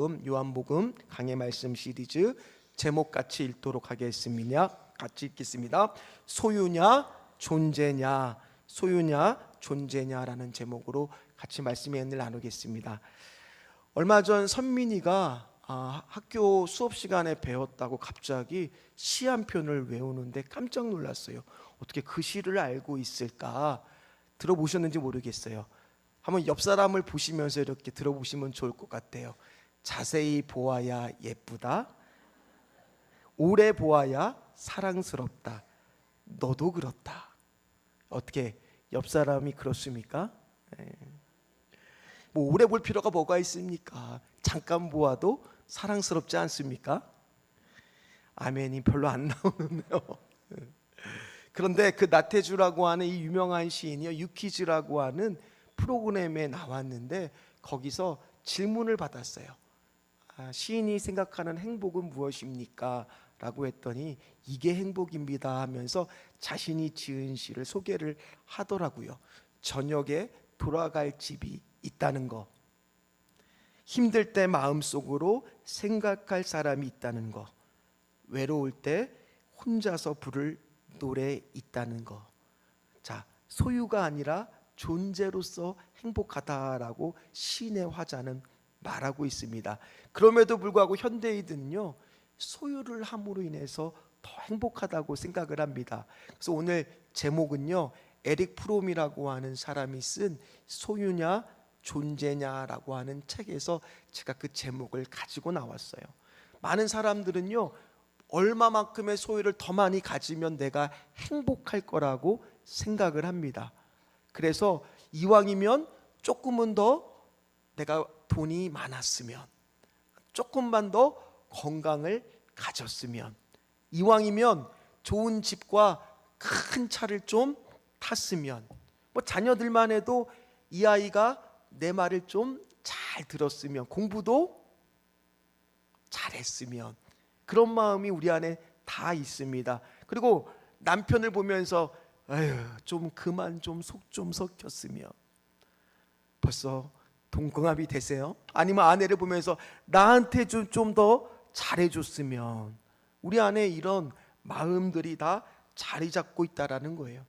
요한복음 강해 말씀 시리즈 제목 같이 읽도록 하겠습니다. 같이 읽겠습니다. 소유냐 존재냐, 소유냐 존재냐라는 제목으로 같이 말씀의 은혜를 나누겠습니다. 얼마 전 선민이가 학교 수업 시간에 배웠다고 갑자기 시 한 편을 외우는데 깜짝 놀랐어요. 어떻게 그 시를 알고 있을까? 들어보셨는지 모르겠어요. 한번 옆 사람을 보시면서 이렇게 들어보시면 좋을 것 같아요. 자세히 보아야 예쁘다, 오래 보아야 사랑스럽다, 너도 그렇다. 어떻게 옆 사람이 그렇습니까? 뭐 오래 볼 필요가 뭐가 있습니까? 잠깐 보아도 사랑스럽지 않습니까? 아멘이 별로 안 나오네요. 그런데 그 나태주라고 하는 이 유명한 시인이요, 유퀴즈라고 하는 프로그램에 나왔는데 거기서 질문을 받았어요. 시인이 생각하는 행복은 무엇입니까? 라고 했더니 이게 행복입니다 하면서 자신이 지은 시를 소개를 하더라고요. 저녁에 돌아갈 집이 있다는 거, 힘들 때 마음속으로 생각할 사람이 있다는 거, 외로울 때 혼자서 부를 노래 있다는 거. 자, 소유가 아니라 존재로서 행복하다라고 시인의 화자는 말하고 있습니다. 그럼에도 불구하고 현대인들은요, 소유를 함으로 인해서 더 행복하다고 생각을 합니다. 그래서 오늘 제목은요, 에릭 프롬이라고 하는 사람이 쓴 소유냐 존재냐라고 하는 책에서 제가 그 제목을 가지고 나왔어요. 많은 사람들은요, 얼마만큼의 소유를 더 많이 가지면 내가 행복할 거라고 생각을 합니다. 그래서 이왕이면 조금은 더 내가 돈이 많았으면, 조금만 더 건강을 가졌으면, 이왕이면 좋은 집과 큰 차를 좀 탔으면, 뭐 자녀들만 해도 이 아이가 내 말을 좀 잘 들었으면, 공부도 잘했으면, 그런 마음이 우리 안에 다 있습니다. 그리고 남편을 보면서 에휴, 좀 그만 좀 속 좀 섞였으면, 벌써 동공합이 되세요? 아니면 아내를 보면서 나한테 좀 더 잘해줬으면, 우리 안에 이런 마음들이 다 자리 잡고 있다라는 거예요.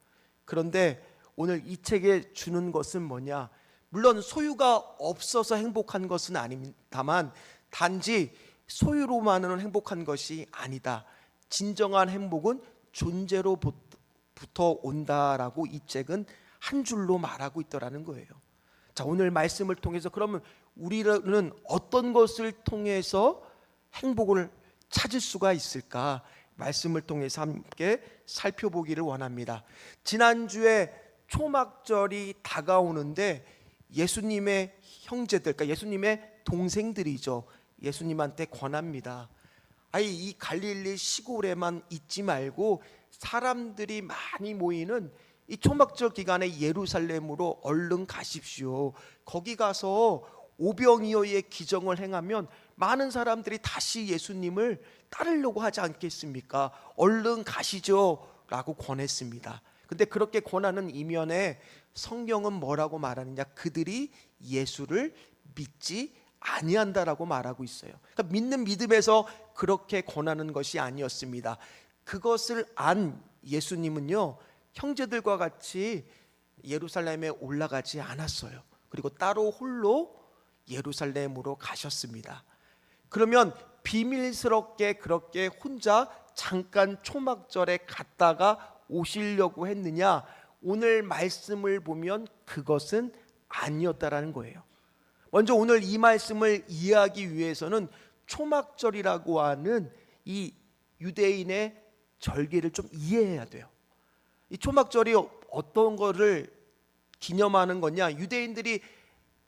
그런데 오늘 이 책에 주는 것은 뭐냐? 물론 소유가 없어서 행복한 것은 아닙니다만, 단지 소유로만은 행복한 것이 아니다. 진정한 행복은 존재로부터 온다라고 이 책은 한 줄로 말하고 있더라는 거예요. 자, 오늘 말씀을 통해서 그러면 우리는 어떤 것을 통해서 행복을 찾을 수가 있을까? 말씀을 통해서 함께 살펴보기를 원합니다. 지난주에 초막절이 다가오는데 예수님의 형제들, 그러니까 예수님의 동생들이죠, 예수님한테 권합니다. 이 갈릴리 시골에만 있지 말고 사람들이 많이 모이는 이 초막절 기간에 예루살렘으로 얼른 가십시오. 거기 가서 오병이어의 기적을 행하면 많은 사람들이 다시 예수님을 따르려고 하지 않겠습니까? 얼른 가시죠 라고 권했습니다. 근데 그렇게 권하는 이면에 성경은 뭐라고 말하느냐? 그들이 예수를 믿지 아니한다라고 말하고 있어요. 그러니까 믿는 믿음에서 그렇게 권하는 것이 아니었습니다. 그것을 안 예수님은요, 형제들과 같이 예루살렘에 올라가지 않았어요. 그리고 따로 홀로 예루살렘으로 가셨습니다. 그러면 비밀스럽게 그렇게 혼자 잠깐 초막절에 갔다가 오시려고 했느냐? 오늘 말씀을 보면 그것은 아니었다라는 거예요. 먼저 오늘 이 말씀을 이해하기 위해서는 초막절이라고 하는 이 유대인의 절기를 좀 이해해야 돼요. 이 초막절이 어떤 거를 기념하는 거냐? 유대인들이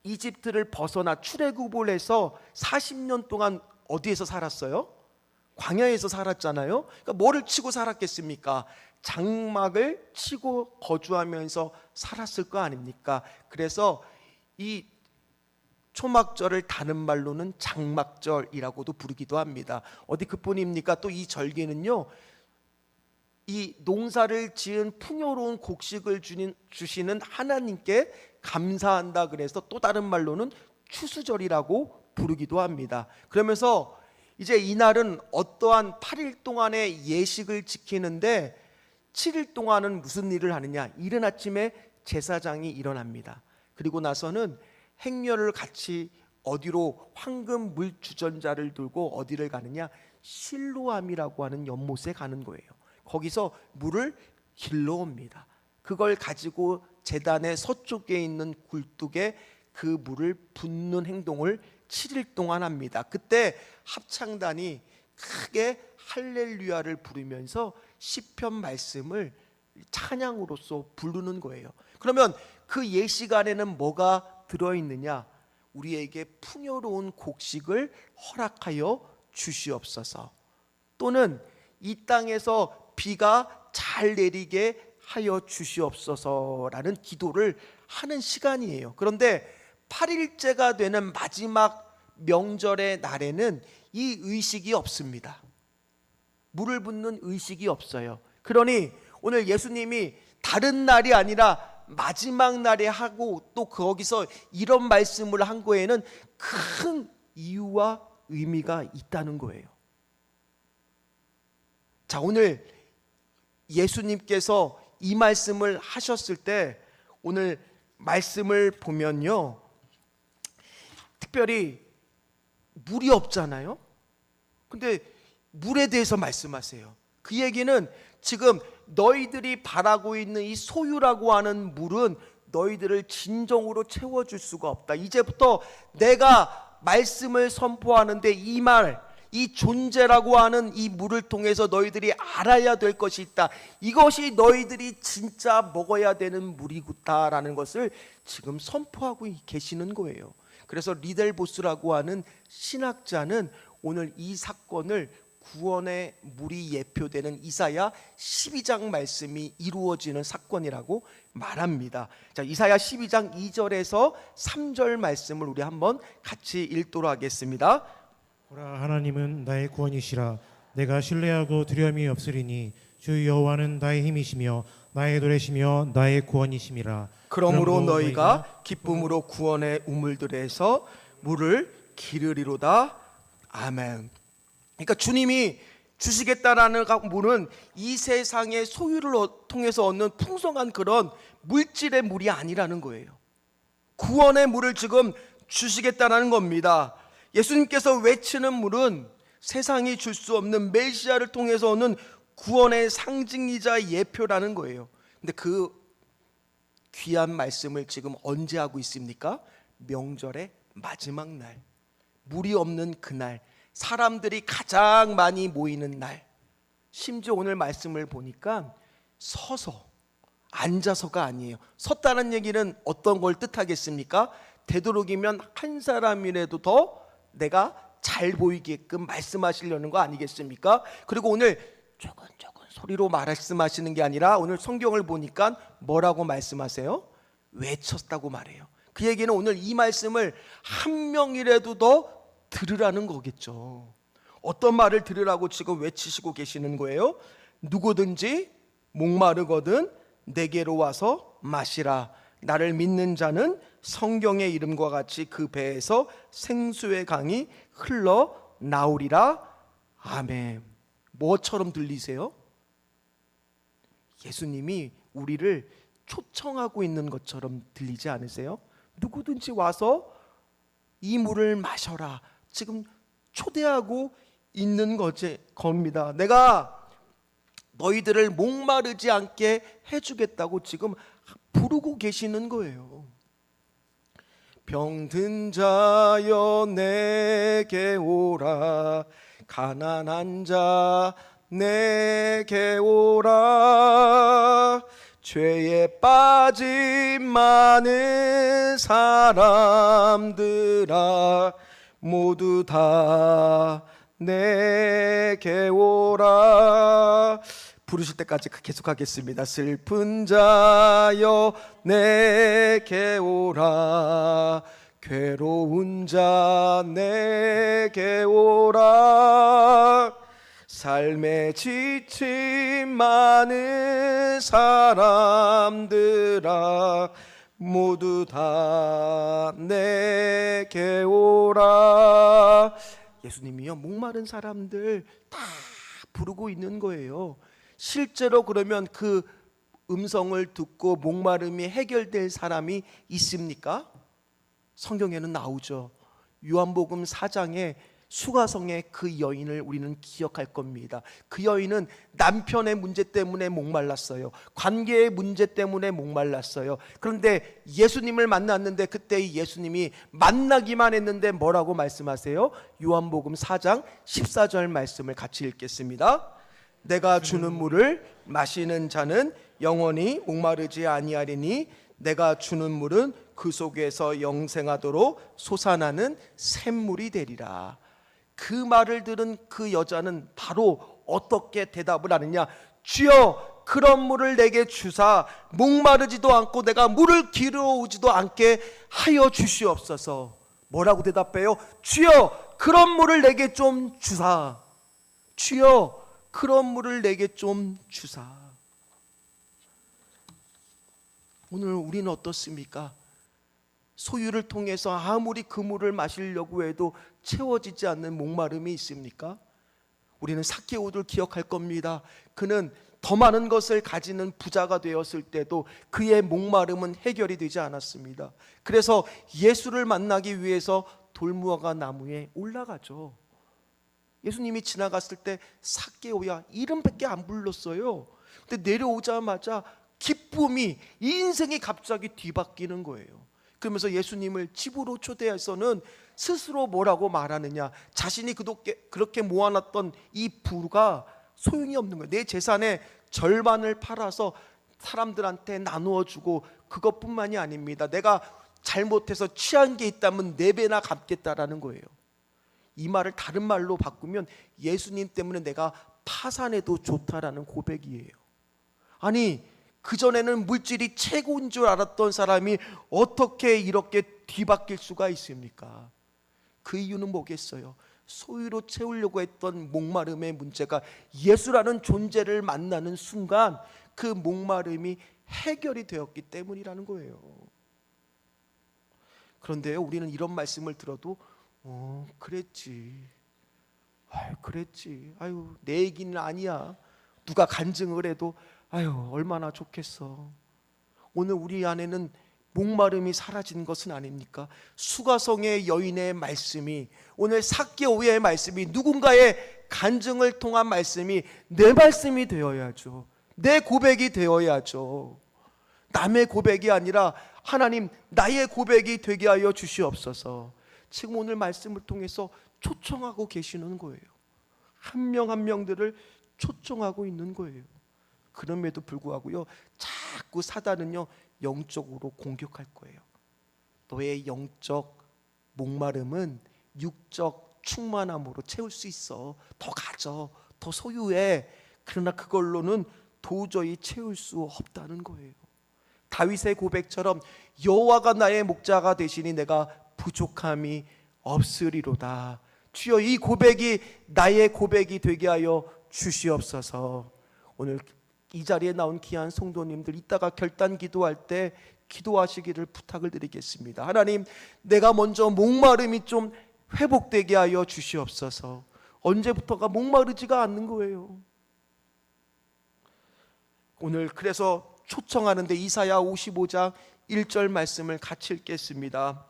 이집트를 벗어나 출애굽을 해서 40년 동안 어디에서 살았어요? 광야에서 살았잖아요. 그러니까 뭐를 치고 살았겠습니까? 장막을 치고 거주하면서 살았을 거 아닙니까? 그래서 이 초막절을 다른 말로는 장막절이라고도 부르기도 합니다. 어디 그뿐입니까? 또 이 절기는요, 이 농사를 지은 풍요로운 곡식을 주시는 하나님께 감사한다 그래서 또 다른 말로는 추수절이라고 부르기도 합니다. 그러면서 이제 이날은 어떠한 8일 동안의 예식을 지키는데 7일 동안은 무슨 일을 하느냐? 이른 아침에 제사장이 일어납니다. 그리고 나서는 행렬을 같이 어디로 황금 물 주전자를 들고 어디를 가느냐? 실로암이라고 하는 연못에 가는 거예요. 거기서 물을 길러옵니다. 그걸 가지고 제단의 서쪽에 있는 굴뚝에 그 물을 붓는 행동을 7일 동안 합니다. 그때 합창단이 크게 할렐루야를 부르면서 시편 말씀을 찬양으로서 부르는 거예요. 그러면 그 예식안에는 뭐가 들어있느냐? 우리에게 풍요로운 곡식을 허락하여 주시옵소서, 또는 이 땅에서 비가 잘 내리게 하여 주시옵소서라는 기도를 하는 시간이에요. 그런데 8일째가 되는 마지막 명절의 날에는 이 의식이 없습니다. 물을 붓는 의식이 없어요. 그러니 오늘 예수님이 다른 날이 아니라 마지막 날에 하고 또 거기서 이런 말씀을 한 거에는 큰 이유와 의미가 있다는 거예요. 자, 오늘 예수님께서 이 말씀을 하셨을 때 오늘 말씀을 보면요, 특별히 물이 없잖아요. 근데 물에 대해서 말씀하세요. 그 얘기는 지금 너희들이 바라고 있는 이 소유라고 하는 물은 너희들을 진정으로 채워줄 수가 없다. 이제부터 내가 말씀을 선포하는데 이 말, 이 존재라고 하는 이 물을 통해서 너희들이 알아야 될 것이 있다. 이것이 너희들이 진짜 먹어야 되는 물이구다라는 것을 지금 선포하고 계시는 거예요. 그래서 리델보스라고 하는 신학자는 오늘 이 사건을 구원의 물이 예표되는 이사야 12장 말씀이 이루어지는 사건이라고 말합니다. 자, 이사야 12장 2절에서 3절 말씀을 우리 한번 같이 읽도록 하겠습니다. 보라, 하나님은 나의 구원이시라. 내가 신뢰하고 두려움이 없으리니 주 여호와는 나의 힘이시며 나의 노래시며 나의 구원이심이라. 그러므로 너희가 기쁨으로 구원의 우물들에서 물을 기르리로다. 아멘. 그러니까 주님이 주시겠다라는 물은 이 세상의 소유를 통해서 얻는 풍성한 그런 물질의 물이 아니라는 거예요. 구원의 물을 지금 주시겠다라는 겁니다. 예수님께서 외치는 물은 세상이 줄 수 없는 메시아를 통해서 얻는 구원의 상징이자 예표라는 거예요. 근데 그 귀한 말씀을 지금 언제 하고 있습니까? 명절의 마지막 날, 물이 없는 그날, 사람들이 가장 많이 모이는 날, 심지어 오늘 말씀을 보니까 서서, 앉아서가 아니에요. 섰다는 얘기는 어떤 걸 뜻하겠습니까? 되도록이면 한 사람이라도 더 내가 잘 보이게끔 말씀하시려는 거 아니겠습니까? 그리고 오늘 조금 소리로 말씀하시는 게 아니라 오늘 성경을 보니까 뭐라고 말씀하세요? 외쳤다고 말해요. 그 얘기는 오늘 이 말씀을 한 명이라도 더 들으라는 거겠죠. 어떤 말을 들으라고 지금 외치시고 계시는 거예요? 누구든지 목마르거든 내게로 와서 마시라. 나를 믿는 자는 성경의 이름과 같이 그 배에서 생수의 강이 흘러 나오리라. 아멘. 뭐처럼 들리세요? 예수님이 우리를 초청하고 있는 것처럼 들리지 않으세요? 누구든지 와서 이 물을 마셔라. 지금 초대하고 있는 겁니다. 내가 너희들을 목마르지 않게 해주겠다고 지금 부르고 계시는 거예요. 병든 자여 내게 오라. 가난한 자 내게 오라. 죄에 빠진 많은 사람들아 모두 다 내게 오라. 부르실 때까지 계속하겠습니다. 슬픈 자여 내게 오라. 괴로운 자 내게 오라. 삶에 지친 많은 사람들아 모두 다 내게 오라. 예수님이요 목마른 사람들 다 부르고 있는 거예요. 실제로 그러면 그 음성을 듣고 목마름이 해결될 사람이 있습니까? 성경에는 나오죠. 요한복음 4장에 수가성의 그 여인을 우리는 기억할 겁니다. 그 여인은 남편의 문제 때문에 목말랐어요. 관계의 문제 때문에 목말랐어요. 그런데 예수님을 만났는데 그때 이 예수님이 만나기만 했는데 뭐라고 말씀하세요? 요한복음 4장 14절 말씀을 같이 읽겠습니다. 내가 주는 물을 마시는 자는 영원히 목마르지 아니하리니 내가 주는 물은 그 속에서 영생하도록 솟아나는 샘물이 되리라. 그 말을 들은 그 여자는 바로 어떻게 대답을 하느냐? 주여 그런 물을 내게 주사 목마르지도 않고 내가 물을 길어오지도 않게 하여 주시옵소서. 뭐라고 대답해요? 주여 그런 물을 내게 좀 주사. 주여 그런 물을 내게 좀 주사. 오늘 우리는 어떻습니까? 소유를 통해서 아무리 그 물을 마시려고 해도 채워지지 않는 목마름이 있습니까? 우리는 삭개오를 기억할 겁니다. 그는 더 많은 것을 가지는 부자가 되었을 때도 그의 목마름은 해결이 되지 않았습니다. 그래서 예수를 만나기 위해서 돌무화과 나무에 올라가죠. 예수님이 지나갔을 때 삭개오야 이름밖에 안 불렀어요. 근데 내려오자마자 기쁨이, 인생이 갑자기 뒤바뀌는 거예요. 그러면서 예수님을 집으로 초대해서는 스스로 뭐라고 말하느냐? 자신이 그렇게 모아놨던 이 부가 소용이 없는 거예요. 내 재산의 절반을 팔아서 사람들한테 나누어 주고 그것뿐만이 아닙니다. 내가 잘못해서 취한 게 있다면 4배나 갚겠다라는 거예요. 이 말을 다른 말로 바꾸면 예수님 때문에 내가 파산해도 좋다라는 고백이에요. 아니 그전에는 물질이 최고인 줄 알았던 사람이 어떻게 이렇게 뒤바뀔 수가 있습니까? 그 이유는 뭐겠어요? 소유로 채우려고 했던 목마름의 문제가 예수라는 존재를 만나는 순간 그 목마름이 해결이 되었기 때문이라는 거예요. 그런데요, 우리는 이런 말씀을 들어도 그랬지. 그랬지. 아유, 내 얘기는 아니야. 누가 간증을 해도 아유, 얼마나 좋겠어. 오늘 우리 안에는 목마름이 사라진 것은 아닙니까? 수가성의 여인의 말씀이, 오늘 삭개오의 말씀이, 누군가의 간증을 통한 말씀이 내 말씀이 되어야죠. 내 고백이 되어야죠. 남의 고백이 아니라 하나님 나의 고백이 되게 하여 주시옵소서. 지금 오늘 말씀을 통해서 초청하고 계시는 거예요. 한 명 한 명들을 초청하고 있는 거예요. 그럼에도 불구하고요, 자꾸 사단은요 영적으로 공격할 거예요. 너의 영적 목마름은 육적 충만함으로 채울 수 있어. 더 가져, 더 소유해. 그러나 그걸로는 도저히 채울 수 없다는 거예요. 다윗의 고백처럼 여호와가 나의 목자가 되시니 내가 부족함이 없으리로다. 주여 이 고백이 나의 고백이 되게 하여 주시옵소서. 오늘 이 자리에 나온 귀한 성도님들, 이따가 결단 기도할 때 기도하시기를 부탁을 드리겠습니다. 하나님, 내가 먼저 목마름이 좀 회복되게 하여 주시옵소서. 언제부터가 목마르지가 않는 거예요. 오늘 그래서 초청하는데 이사야 55장 1절 말씀을 같이 읽겠습니다.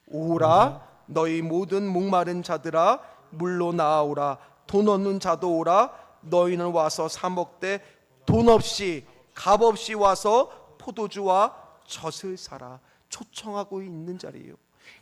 오라 너희 모든 목마른 자들아 물로 나아오라. 돈 없는 자도 오라. 너희는 와서 사 먹되 돈 없이 값 없이 와서 포도주와 젖을 사라. 초청하고 있는 자리예요.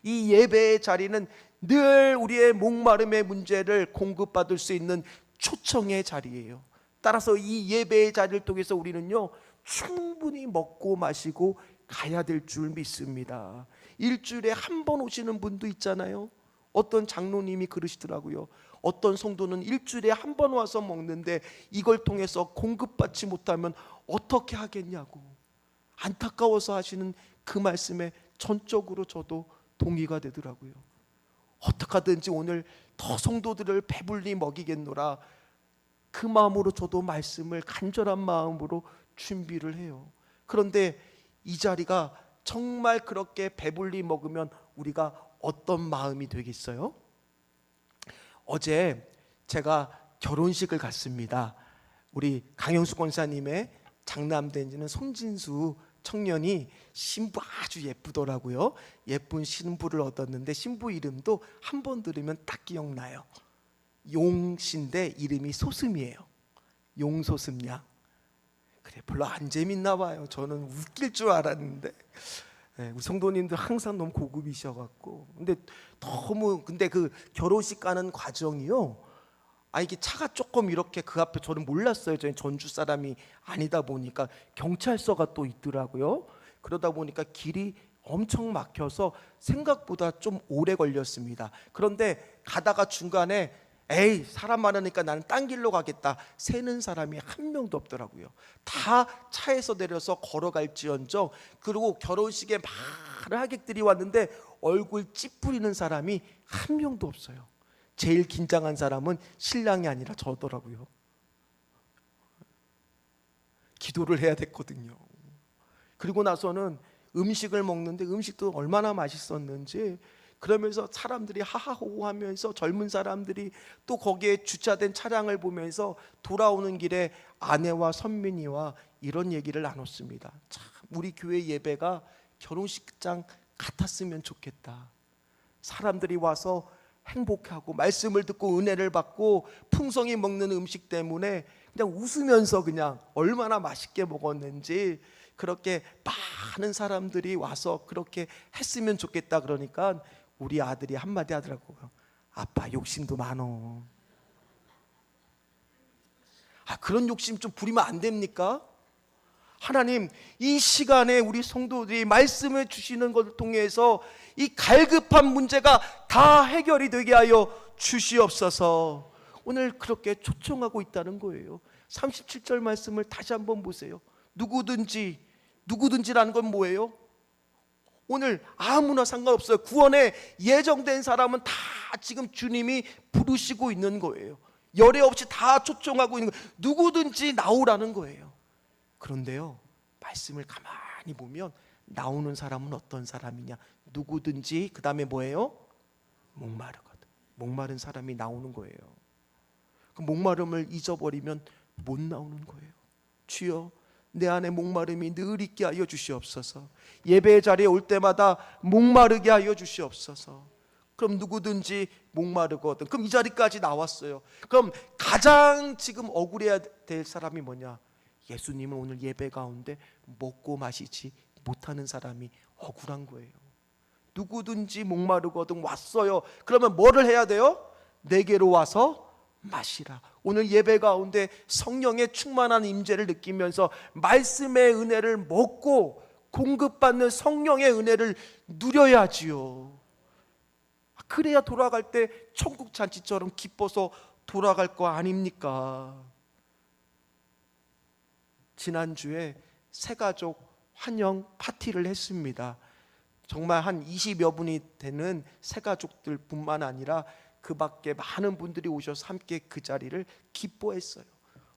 이 예배의 자리는 늘 우리의 목마름의 문제를 공급받을 수 있는 초청의 자리예요. 따라서 이 예배의 자리를 통해서 우리는요 충분히 먹고 마시고 가야 될 줄 믿습니다. 일주일에 한 번 오시는 분도 있잖아요. 어떤 장로님이 그러시더라고요. 어떤 성도는 일주일에 한 번 와서 먹는데 이걸 통해서 공급받지 못하면 어떻게 하겠냐고 안타까워서 하시는 그 말씀에 전적으로 저도 동의가 되더라고요. 어떻게 하든지 오늘 더 성도들을 배불리 먹이겠노라, 그 마음으로 저도 말씀을 간절한 마음으로 준비를 해요. 그런데 이 자리가 정말 그렇게 배불리 먹으면 우리가 어떤 마음이 되겠어요? 어제 제가 결혼식을 갔습니다. 우리 강영수 권사님의 장남되는 손진수 청년이 신부 아주 예쁘더라고요. 예쁜 신부를 얻었는데 신부 이름도 한 번 들으면 딱 기억나요. 용신데 이름이 소슴이에요. 용소슴양. 그래, 별로 안 재밌나 봐요. 저는 웃길 줄 알았는데 우리 성도님들 항상 너무 고급이셔갖고 근데 그 결혼식 가는 과정이요, 이게 차가 조금 이렇게 그 앞에, 저는 몰랐어요. 저는 전주 사람이 아니다 보니까 경찰서가 또 있더라고요. 그러다 보니까 길이 엄청 막혀서 생각보다 좀 오래 걸렸습니다. 그런데 가다가 중간에 에이, 사람 많으니까 나는 딴 길로 가겠다 새는 사람이 한 명도 없더라고요. 다 차에서 내려서 걸어갈지언정, 그리고 결혼식에 많은 하객들이 왔는데 얼굴 찌푸리는 사람이 한 명도 없어요. 제일 긴장한 사람은 신랑이 아니라 저더라고요. 기도를 해야 됐거든요. 그리고 나서는 음식을 먹는데 음식도 얼마나 맛있었는지, 그러면서 사람들이 하하호호 하면서, 젊은 사람들이 또 거기에 주차된 차량을 보면서 돌아오는 길에 아내와 선민이와 이런 얘기를 나눴습니다. 참, 우리 교회 예배가 결혼식장 같았으면 좋겠다. 사람들이 와서 행복하고 말씀을 듣고 은혜를 받고 풍성히 먹는 음식 때문에 그냥 웃으면서 그냥 얼마나 맛있게 먹었는지, 그렇게 많은 사람들이 와서 그렇게 했으면 좋겠다. 그러니까 우리 아들이 한마디 하더라고요. 아빠 욕심도 많어. 그런 욕심 좀 부리면 안 됩니까? 하나님, 이 시간에 우리 성도들이 말씀을 주시는 것을 통해서 이 갈급한 문제가 다 해결이 되게 하여 주시옵소서. 오늘 그렇게 초청하고 있다는 거예요. 37절 말씀을 다시 한번 보세요. 누구든지라는 건 뭐예요? 오늘 아무나 상관없어요. 구원에 예정된 사람은 다 지금 주님이 부르시고 있는 거예요. 열애 없이 다 초청하고 있는 거예요. 누구든지 나오라는 거예요. 그런데요, 말씀을 가만히 보면 나오는 사람은 어떤 사람이냐? 누구든지, 그 다음에 뭐예요? 목마르거든. 목마른 사람이 나오는 거예요. 그 목마름을 잊어버리면 못 나오는 거예요. 주여, 내 안에 목마름이 늘 있게 하여 주시옵소서. 예배 자리에 올 때마다 목마르게 하여 주시옵소서. 그럼 누구든지 목마르거든. 그럼 이 자리까지 나왔어요. 그럼 가장 지금 억울해야 될 사람이 뭐냐? 예수님은 오늘 예배 가운데 먹고 마시지 못하는 사람이 억울한 거예요. 누구든지 목마르거든 왔어요. 그러면 뭐를 해야 돼요? 내게로 와서 마시라. 오늘 예배 가운데 성령의 충만한 임재를 느끼면서 말씀의 은혜를 먹고 공급받는 성령의 은혜를 누려야지요. 그래야 돌아갈 때 천국 잔치처럼 기뻐서 돌아갈 거 아닙니까? 지난주에 새가족 환영 파티를 했습니다. 정말 한 20여 분이 되는 새가족들 뿐만 아니라 그 밖에 많은 분들이 오셔서 함께 그 자리를 기뻐했어요.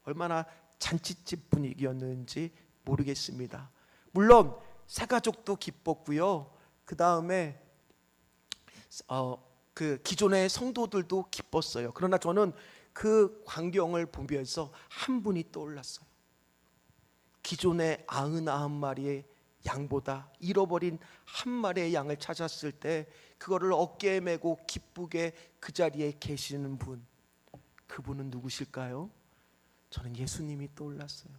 얼마나 잔치집 분위기였는지 모르겠습니다. 물론 새가족도 기뻤고요. 그 다음에 그 기존의 성도들도 기뻤어요. 그러나 저는 그 광경을 보면서 한 분이 떠올랐어요. 기존의 99마리의 양보다 잃어버린 한 마리의 양을 찾았을 때 그거를 어깨에 메고 기쁘게 그 자리에 계시는 분, 그분은 누구실까요? 저는 예수님이 떠올랐어요.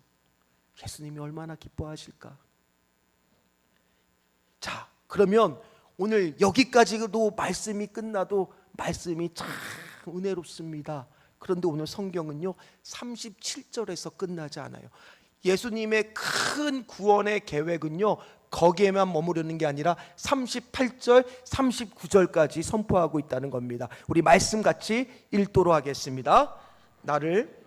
예수님이 얼마나 기뻐하실까? 자, 그러면 오늘 여기까지도 말씀이 끝나도 말씀이 참 은혜롭습니다. 그런데 오늘 성경은요 37절에서 끝나지 않아요. 예수님의 큰 구원의 계획은요 거기에만 머무르는 게 아니라 38절, 39절까지 선포하고 있다는 겁니다. 우리 말씀 같이 읽도록 하겠습니다. 나를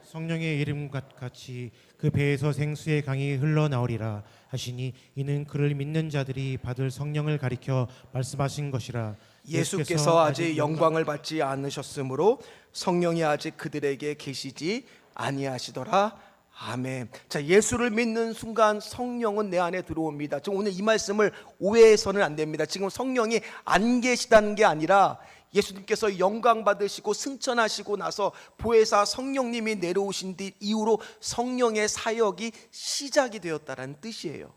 성령의 이름 같이 그 배에서 생수의 강이 흘러나오리라 하시니 이는 그를 믿는 자들이 받을 성령을 가리켜 말씀하신 것이라. 예수께서 아직 영광을 받지 않으셨으므로 성령이 아직 그들에게 계시지 아니하시더라. 아멘. 자, 예수를 믿는 순간 성령은 내 안에 들어옵니다. 지금 오늘 이 말씀을 오해해서는 안 됩니다. 지금 성령이 안 계시다는 게 아니라 예수님께서 영광 받으시고 승천하시고 나서 보혜사 성령님이 내려오신 뒤 이후로 성령의 사역이 시작이 되었다는 뜻이에요.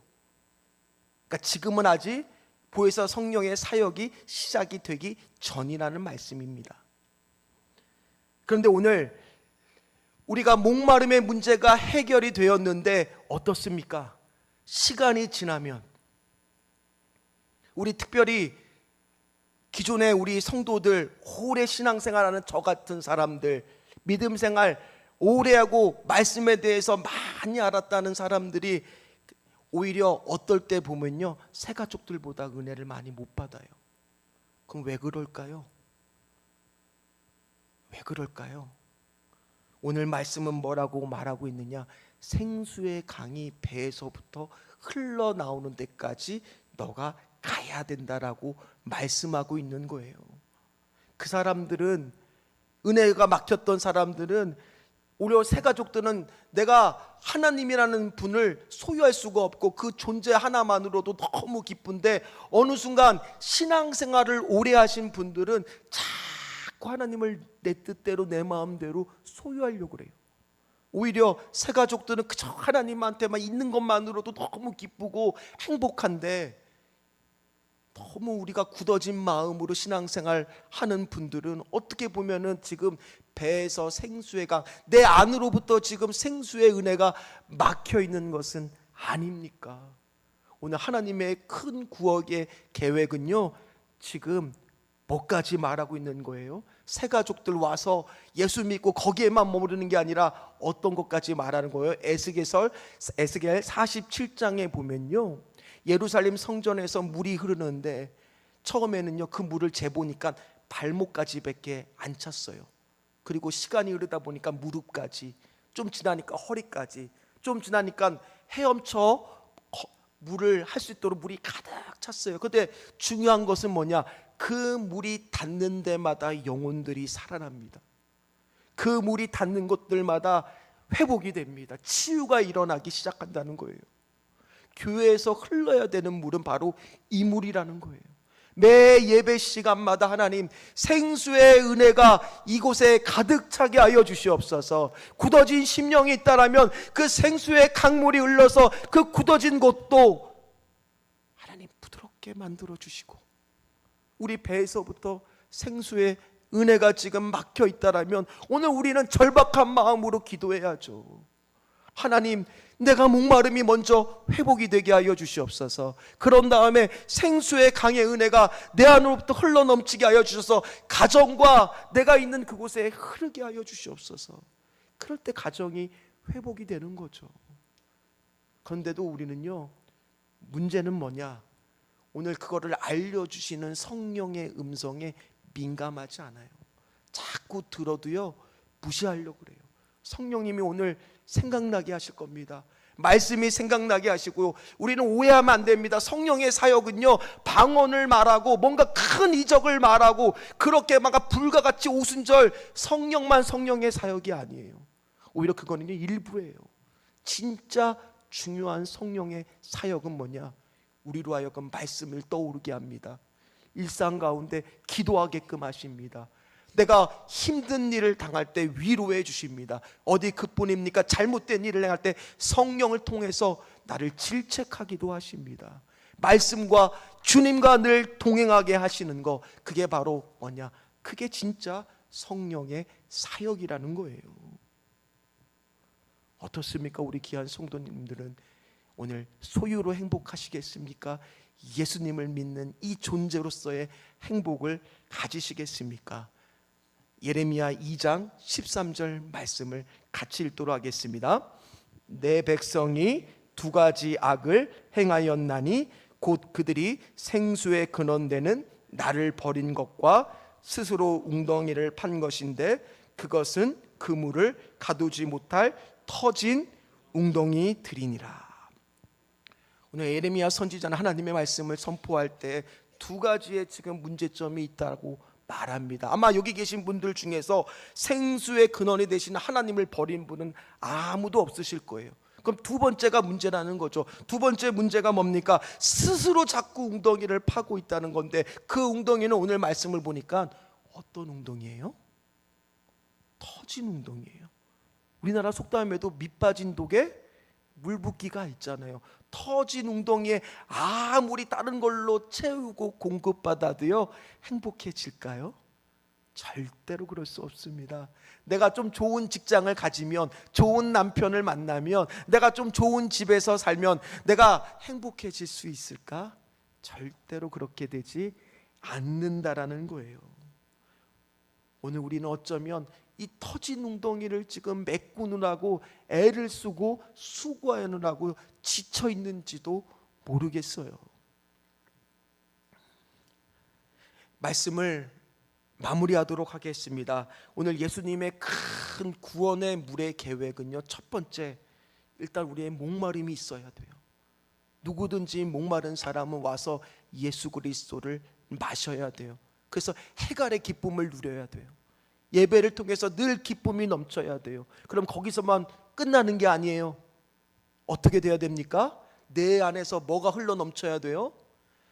그러니까 지금은 아직 보혜사 성령의 사역이 시작이 되기 전이라는 말씀입니다. 그런데 오늘 우리가 목마름의 문제가 해결이 되었는데 어떻습니까? 시간이 지나면 우리 특별히 기존에 우리 성도들 오래 신앙생활하는 저 같은 사람들, 믿음 생활 오래 하고 말씀에 대해서 많이 알았다는 사람들이 오히려 어떨 때 보면요, 새 가족들보다 은혜를 많이 못 받아요. 그럼 왜 그럴까요? 왜 그럴까요? 오늘 말씀은 뭐라고 말하고 있느냐? 생수의 강이 배에서부터 흘러나오는 데까지 너가 가야 된다라고 말씀하고 있는 거예요. 그 사람들은, 은혜가 막혔던 사람들은, 오히려 새 가족들은 내가 하나님이라는 분을 소유할 수가 없고 그 존재 하나만으로도 너무 기쁜데, 어느 순간 신앙생활을 오래 하신 분들은 자꾸 하나님을 내 뜻대로 내 마음대로 소유하려고 그래요. 오히려 새 가족들은 그저 하나님한테만 있는 것만으로도 너무 기쁘고 행복한데, 너무 우리가 굳어진 마음으로 신앙생활 하는 분들은 어떻게 보면은 지금 배에서 생수의 강, 내 안으로부터 지금 생수의 은혜가 막혀 있는 것은 아닙니까? 오늘 하나님의 큰 구원의 계획은요, 지금 뭐까지 말하고 있는 거예요? 새 가족들 와서 예수 믿고 거기에만 머무르는 게 아니라 어떤 것까지 말하는 거예요? 에스겔 47장에 보면요, 예루살렘 성전에서 물이 흐르는데 처음에는요, 그 물을 재보니까 발목까지밖에 안 찼어요. 그리고 시간이 흐르다 보니까 무릎까지, 좀 지나니까 허리까지, 좀 지나니까 헤엄쳐 물을 할 수 있도록 물이 가득 찼어요. 근데 중요한 것은 뭐냐? 그 물이 닿는 데마다 영혼들이 살아납니다. 그 물이 닿는 곳들마다 회복이 됩니다. 치유가 일어나기 시작한다는 거예요. 교회에서 흘러야 되는 물은 바로 이 물이라는 거예요. 매 예배 시간마다 하나님 생수의 은혜가 이곳에 가득 차게 하여 주시옵소서. 굳어진 심령이 있다라면 그 생수의 강물이 흘러서 그 굳어진 곳도 하나님 부드럽게 만들어 주시고, 우리 배에서부터 생수의 은혜가 지금 막혀 있다라면 오늘 우리는 절박한 마음으로 기도해야죠. 하나님, 내가 목마름이 먼저 회복이 되게 하여 주시옵소서. 그런 다음에 생수의 강의 은혜가 내 안으로부터 흘러넘치게 하여 주셔서 가정과 내가 있는 그곳에 흐르게 하여 주시옵소서. 그럴 때 가정이 회복이 되는 거죠. 그런데도 우리는요, 문제는 뭐냐? 오늘 그거를 알려주시는 성령의 음성에 민감하지 않아요. 자꾸 들어도요, 무시하려고 그래요. 성령님이 오늘 생각나게 하실 겁니다. 말씀이 생각나게 하시고요, 우리는 오해하면 안 됩니다. 성령의 사역은요, 방언을 말하고 뭔가 큰 이적을 말하고 그렇게 막 불과 같이 오순절 성령만 성령의 사역이 아니에요. 오히려 그거는요, 일부예요. 진짜 중요한 성령의 사역은 뭐냐? 우리로 하여금 말씀을 떠오르게 합니다. 일상 가운데 기도하게끔 하십니다. 내가 힘든 일을 당할 때 위로해 주십니다. 어디 그뿐입니까? 잘못된 일을 행할 때 성령을 통해서 나를 질책하기도 하십니다. 말씀과 주님과 늘 동행하게 하시는 거, 그게 바로 뭐냐? 그게 진짜 성령의 사역이라는 거예요. 어떻습니까? 우리 귀한 성도님들은 오늘 소유로 행복하시겠습니까? 예수님을 믿는 이 존재로서의 행복을 가지시겠습니까? 예레미야 2장 13절 말씀을 같이 읽도록 하겠습니다. 내 백성이 두 가지 악을 행하였나니 곧 그들이 생수의 근원되는 나를 버린 것과 스스로 웅덩이를 판 것인데, 그것은 그물을 가두지 못할 터진 웅덩이들이니라. 오늘 예레미야 선지자는 하나님의 말씀을 선포할 때 두 가지의 지금 문제점이 있다고 말합니다. 아마 여기 계신 분들 중에서 생수의 근원이 되시는 하나님을 버린 분은 아무도 없으실 거예요. 그럼 두 번째가 문제라는 거죠. 두 번째 문제가 뭡니까? 스스로 자꾸 웅덩이를 파고 있다는 건데, 그 웅덩이는 오늘 말씀을 보니까 어떤 웅덩이에요? 터진 웅덩이에요. 우리나라 속담에도 밑 빠진 독에 물 붓기가 있잖아요. 터진 웅덩이에 아무리 다른 걸로 채우고 공급받아도요, 행복해질까요? 절대로 그럴 수 없습니다. 내가 좀 좋은 직장을 가지면, 좋은 남편을 만나면, 내가 좀 좋은 집에서 살면 내가 행복해질 수 있을까? 절대로 그렇게 되지 않는다라는 거예요. 오늘 우리는 어쩌면 이 터진 웅덩이를 지금 메꾸느라고 애를 쓰고 수고하느라고 지쳐 있는지도 모르겠어요. 말씀을 마무리하도록 하겠습니다. 오늘 예수님의 큰 구원의 물의 계획은요, 첫 번째, 일단 우리의 목마름이 있어야 돼요. 누구든지 목마른 사람은 와서 예수 그리스도를 마셔야 돼요. 그래서 해갈의 기쁨을 누려야 돼요. 예배를 통해서 늘 기쁨이 넘쳐야 돼요. 그럼 거기서만 끝나는 게 아니에요. 어떻게 돼야 됩니까? 내 안에서 뭐가 흘러 넘쳐야 돼요?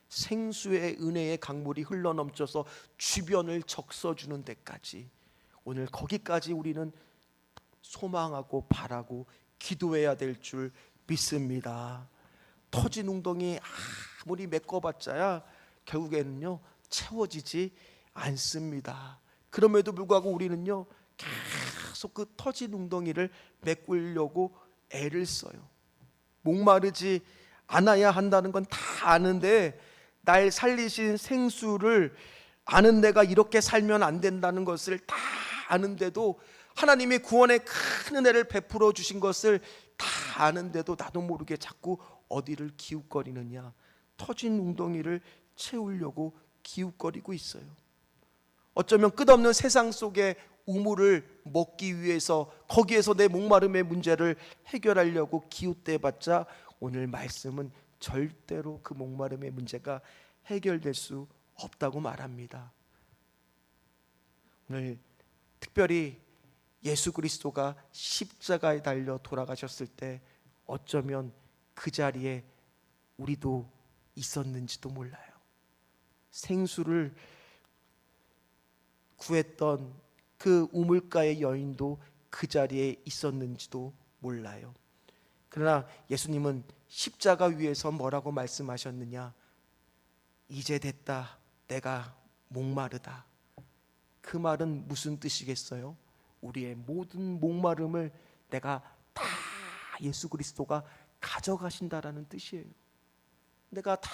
생수의 은혜의 강물이 흘러 넘쳐서 주변을 적셔주는 데까지, 오늘 거기까지 우리는 소망하고 바라고 기도해야 될 줄 믿습니다. 터진 웅덩이 아무리 메꿔봤자야 결국에는요 채워지지 않습니다. 그럼에도 불구하고 우리는요 계속 그 터진 웅덩이를 메꾸려고 애를 써요. 목마르지 않아야 한다는 건 다 아는데, 날 살리신 생수를 아는 내가 이렇게 살면 안 된다는 것을 다 아는데도, 하나님의 구원의 큰 은혜를 베풀어 주신 것을 다 아는데도 나도 모르게 자꾸 어디를 기웃거리느냐, 터진 웅덩이를 채우려고 기웃거리고 있어요. 어쩌면 끝없는 세상 속의 우물을 먹기 위해서, 거기에서 내 목마름의 문제를 해결하려고 기웃대봤자 오늘 말씀은 절대로 그 목마름의 문제가 해결될 수 없다고 말합니다. 오늘 특별히 예수 그리스도가 십자가에 달려 돌아가셨을 때 어쩌면 그 자리에 우리도 있었는지도 몰라요. 생수를 구했던 그 우물가의 여인도 그 자리에 있었는지도 몰라요. 그러나 예수님은 십자가 위에서 뭐라고 말씀하셨느냐? 이제 됐다. 내가 목마르다. 그 말은 무슨 뜻이겠어요? 우리의 모든 목마름을 내가 다 예수 그리스도가 가져가신다라는 뜻이에요. 내가 다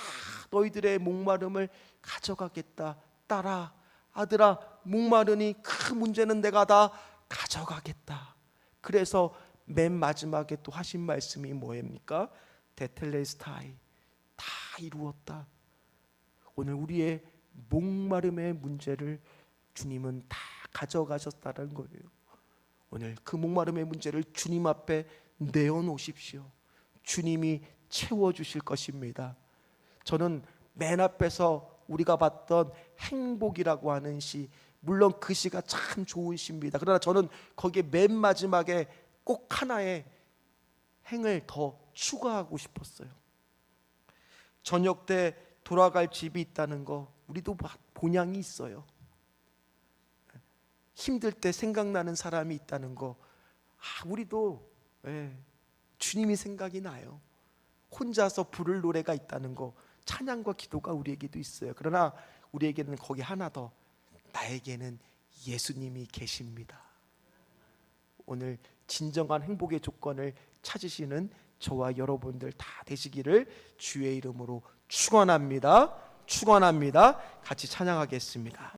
너희들의 목마름을 가져가겠다. 딸아, 아들아, 목마르니 그 문제는 내가 다 가져가겠다. 그래서 맨 마지막에 또 하신 말씀이 뭐입니까? 테텔레스타이, 다 이루었다. 오늘 우리의 목마름의 문제를 주님은 다 가져가셨다는 거예요. 오늘 그 목마름의 문제를 주님 앞에 내어놓으십시오. 주님이 채워주실 것입니다. 저는 맨 앞에서 우리가 봤던 행복이라고 하는 시, 물론 그 시가 참 좋은 시입니다. 그러나 저는 거기에 맨 마지막에 꼭 하나의 행을 더 추가하고 싶었어요. 저녁 때 돌아갈 집이 있다는 거, 우리도 본향이 있어요. 힘들 때 생각나는 사람이 있다는 거, 우리도 주님이 생각이 나요. 혼자서 부를 노래가 있다는 거, 찬양과 기도가 우리에게도 있어요. 그러나 우리에게는 거기 하나 더, 나에게는 예수님이 계십니다. 오늘 진정한 행복의 조건을 찾으시는 저와 여러분들 다 되시기를 주의 이름으로 축원합니다. 축원합니다. 같이 찬양하겠습니다.